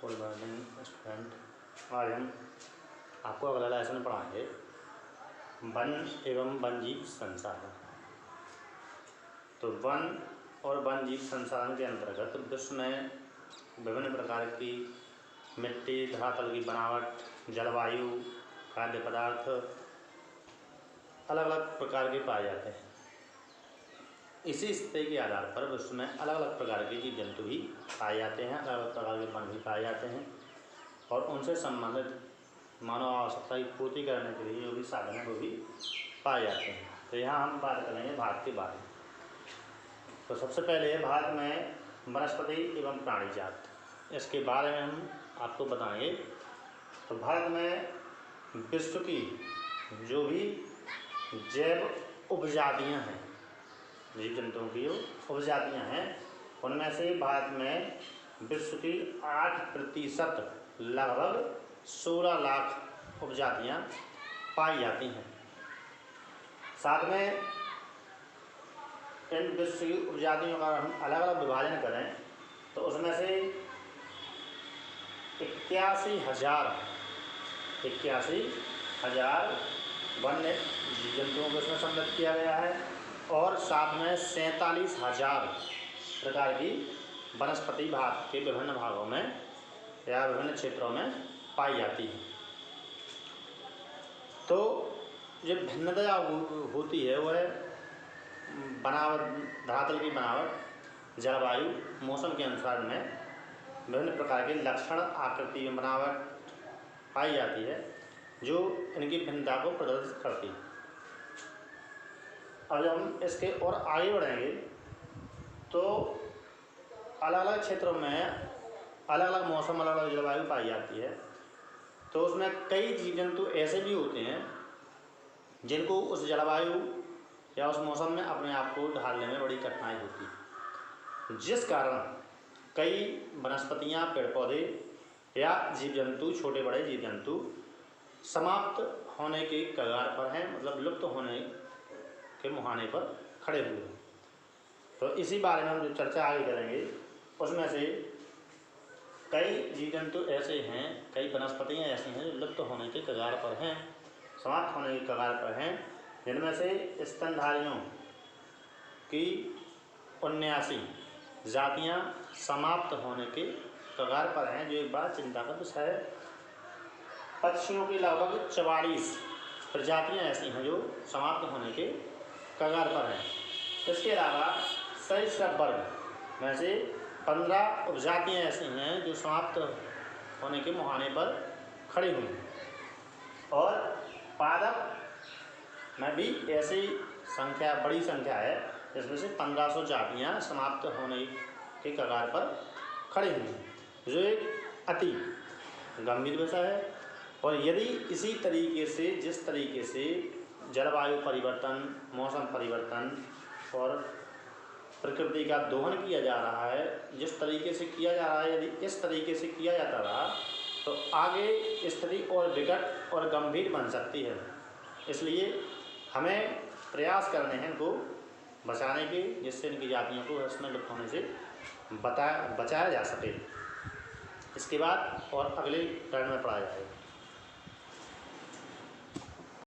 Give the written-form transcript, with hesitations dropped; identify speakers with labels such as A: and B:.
A: Good morning student. आज हम आपको अगला लेसन पढ़ाएंगे वन एवं वन्यजीव संसाधन। तो वन और वन्यजीव संसाधन के अंतर्गत विश्व में विभिन्न प्रकार की मिट्टी, धरातल की बनावट, जलवायु, खाद्य पदार्थ अलग अलग प्रकार के पाए जाते हैं। इसी स्थिति के आधार पर विश्व में अलग अलग प्रकार के जीव जंतु भी पाए जाते हैं, अलग अलग प्रकार के वन भी पाए जाते हैं और उनसे संबंधित मानव आवश्यकता की पूर्ति करने के लिए जो भी साधन है वो भी पाए जाते हैं। तो यहाँ हम बात करेंगे भारत के बारे में। तो सबसे पहले भारत में वनस्पति एवं प्राणी जात, इसके बारे में हम आपको बताएंगे। तो भारत में विश्व की जो भी जैव उपजातियाँ हैं, जीव जंतुओं की जो उपजातियाँ हैं, उनमें से भारत में विश्व की 8% लगभग 16 लाख उपजातियाँ पाई जाती हैं। साथ में इन विश्व की उपजातियों का हम अलग अलग विभाजन करें तो उसमें से 81,000 वन्य जीव जंतुओं को इसमें सम्मिलित किया गया है और साथ में 47,000 प्रकार की वनस्पति भारत के विभिन्न भागों में या विभिन्न क्षेत्रों में पाई जाती है। तो जो भिन्नता होती है वह बनावट, धरातल की बनावट, जलवायु, मौसम के अनुसार में विभिन्न प्रकार के लक्षण, आकृति में बनावट पाई जाती है जो इनकी भिन्नता को प्रदर्शित करती है। अब जब हम इसके और आगे बढ़ेंगे तो अलग अलग क्षेत्रों में अलग अलग मौसम, अलग अलग जलवायु पाई जाती है। तो उसमें कई जीव जंतु ऐसे भी होते हैं जिनको उस जलवायु या उस मौसम में अपने आप को ढालने में बड़ी कठिनाई होती है, जिस कारण कई वनस्पतियाँ, पेड़ पौधे या जीव जंतु, छोटे बड़े जीव जंतु समाप्त होने के कगार पर हैं, मतलब लुप्त होने के मुहाने पर खड़े हुए हैं। तो इसी बारे में हम जो चर्चा आगे करेंगे उसमें से कई जीव जंतु ऐसे हैं, कई वनस्पतियाँ ऐसी हैं जो लुप्त होने के कगार पर हैं, समाप्त होने के कगार पर हैं, जिनमें से स्तनधारियों की 79 जातियाँ समाप्त होने के कगार पर हैं, जो एक बड़ा चिंता का विषय है। पक्षियों की लगभग 44 प्रजातियाँ ऐसी हैं जो समाप्त होने के कगार पर हैं। इसके अलावा सरीसृप वर्ग में से 15 उपजातियाँ ऐसी हैं जो समाप्त होने के मुहाने पर खड़ी हुई हैं और पादप में भी ऐसी संख्या, बड़ी संख्या है, जिसमें से 1500 जातियाँ समाप्त होने के कगार पर खड़ी हुई हैं, जो एक अति गंभीर विषय है। और यदि इसी तरीके से, जिस तरीके से जलवायु परिवर्तन, मौसम परिवर्तन और प्रकृति का दोहन किया जा रहा है, जिस तरीके से किया जा रहा है, यदि इस तरीके से किया जाता रहा तो आगे स्थिति और विकट और गंभीर बन सकती है। इसलिए हमें प्रयास करने हैं इनको बचाने के, जिससे इनकी जातियों को इसमें लुप्त होने से बचाया जा सके। इसके बाद और अगले टर्न में पढ़ा जाएगा।